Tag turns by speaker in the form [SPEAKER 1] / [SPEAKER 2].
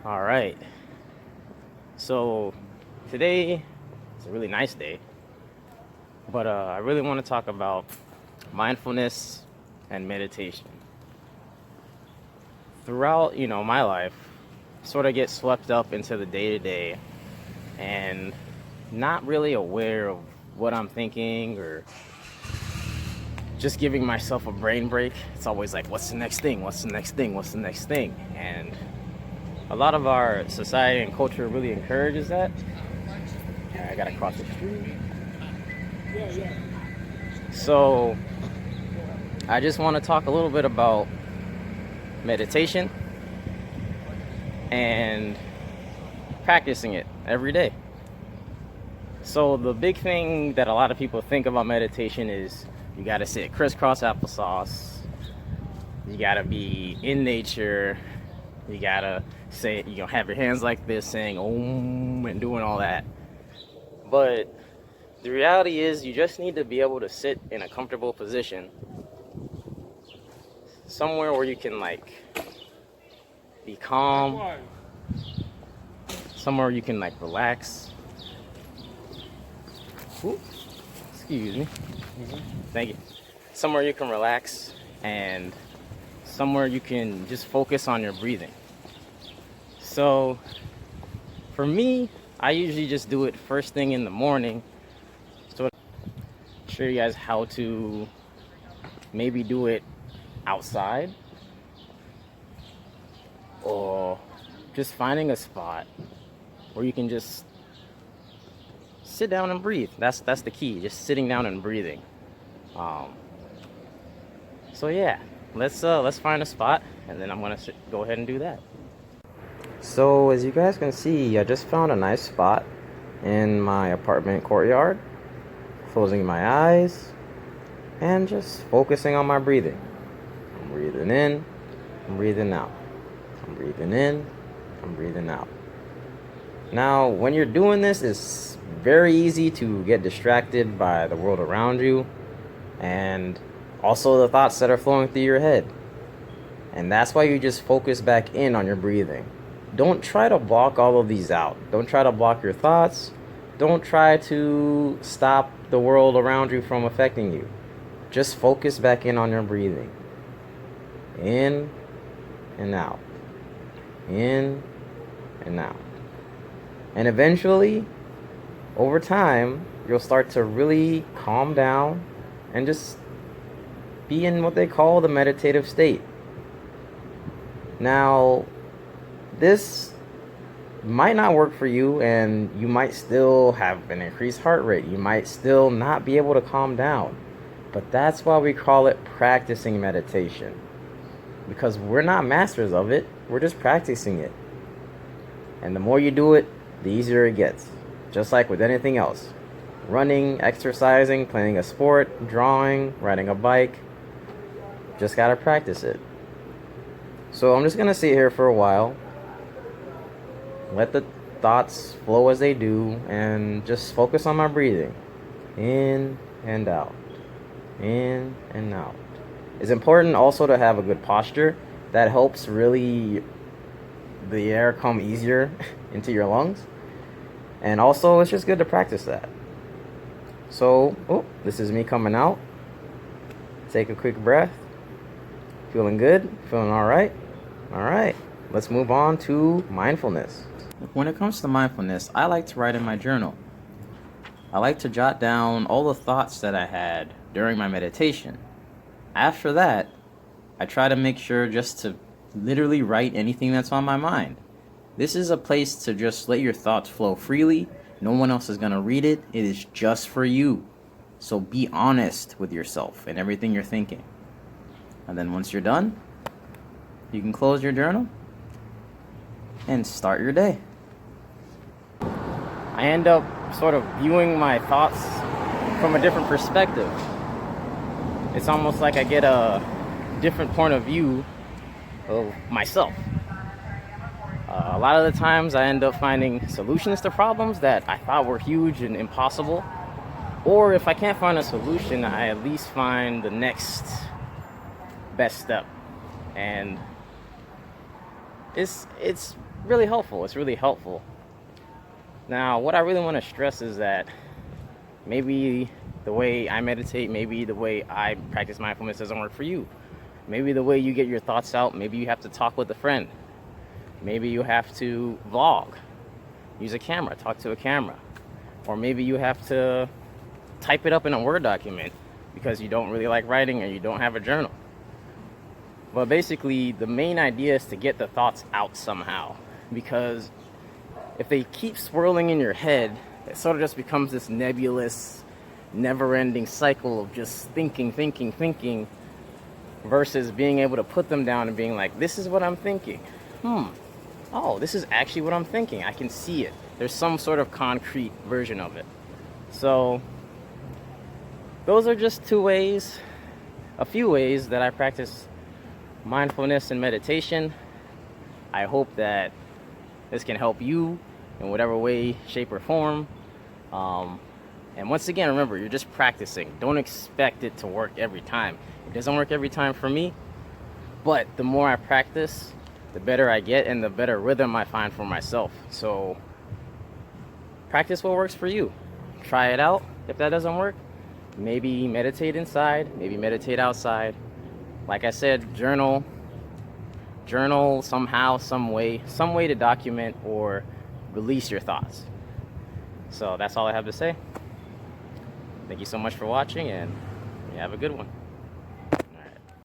[SPEAKER 1] All right. So today is a really nice day, but I really want to talk about mindfulness and meditation. Throughout, my life, sort of get swept up into the day to day and not really aware of what I'm thinking or just giving myself a brain break. It's always like, what's the next thing? What's the next thing? What's the next thing? And a lot of our society and culture really encourages that. I gotta cross the street. So I just want to talk a little bit about meditation and practicing it every day. So the big thing that a lot of people think about meditation is you gotta sit crisscross applesauce, you gotta be in nature, you gotta say, have your hands like this saying Om and doing all that. But the reality is you just need to be able to sit in a comfortable position, somewhere where you can be calm, somewhere you can relax. Ooh, excuse me. Thank you. Somewhere you can relax and somewhere you can just focus on your breathing. So for me, I usually just do it first thing in the morning. So I'll show you guys how to maybe do it outside, or just finding a spot where you can just sit down and breathe. That's the key, just sitting down and breathing. So yeah, let's find a spot, and then I'm gonna go ahead and do that. So as you guys can see, I just found a nice spot in my apartment courtyard, closing my eyes and just focusing on my breathing. I'm breathing in, I'm breathing out. I'm breathing in, I'm breathing out. Now, when you're doing this, it's very easy to get distracted by the world around you and also the thoughts that are flowing through your head. And that's why you just focus back in on your breathing. Don't try to block all of these out. Don't try to block your thoughts. Don't try to stop the world around you from affecting you. Just focus back in on your breathing. In and out. In and out. And eventually, over time, you'll start to really calm down and just be in what they call the meditative state. Now, this might not work for you, and you might still have an increased heart rate. You might still not be able to calm down. But that's why we call it practicing meditation. Because we're not masters of it, we're just practicing it. And the more you do it, the easier it gets. Just like with anything else. Running, exercising, playing a sport, drawing, riding a bike. Just gotta practice it. So I'm just gonna sit here for a while. Let the thoughts flow as they do, and just focus on my breathing. In and out. In and out. It's important also to have a good posture. That helps really the air come easier into your lungs. And also, it's just good to practice that. So, this is me coming out. Take a quick breath. Feeling good? Feeling all right? All right. Let's move on to mindfulness. When it comes to mindfulness, I like to write in my journal. I like to jot down all the thoughts that I had during my meditation. After that, I try to make sure just to literally write anything that's on my mind. This is a place to just let your thoughts flow freely. No one else is going to read it. It is just for you. So be honest with yourself and everything you're thinking. And then once you're done, you can close your journal and start your day. I end up sort of viewing my thoughts from a different perspective. It's almost like I get a different point of view of myself. A lot of the times I end up finding solutions to problems that I thought were huge and impossible. Or if I can't find a solution, I at least find the next best step. And it's really helpful. It's really helpful. Now, what I really want to stress is that maybe the way I meditate, maybe the way I practice mindfulness doesn't work for you. Maybe the way you get your thoughts out, maybe you have to talk with a friend. Maybe you have to vlog, use a camera, talk to a camera. Or maybe you have to type it up in a Word document because you don't really like writing or you don't have a journal. But basically, the main idea is to get the thoughts out somehow, because if they keep swirling in your head, it sort of just becomes this nebulous, never-ending cycle of just thinking, versus being able to put them down and being like, this is what I'm thinking. Oh, this is actually what I'm thinking. I can see it. There's some sort of concrete version of it. So those are just a few ways that I practice mindfulness and meditation. I hope that this can help you in whatever way, shape, or form. And once again, remember, you're just practicing. Don't expect it to work every time. It doesn't work every time for me, but the more I practice, the better I get and the better rhythm I find for myself. So practice what works for you. Try it out. If that doesn't work, maybe meditate inside, maybe meditate outside. Like I said, journal somehow, some way to document or release your thoughts. So that's all I have to say. Thank you so much for watching, and you have a good one.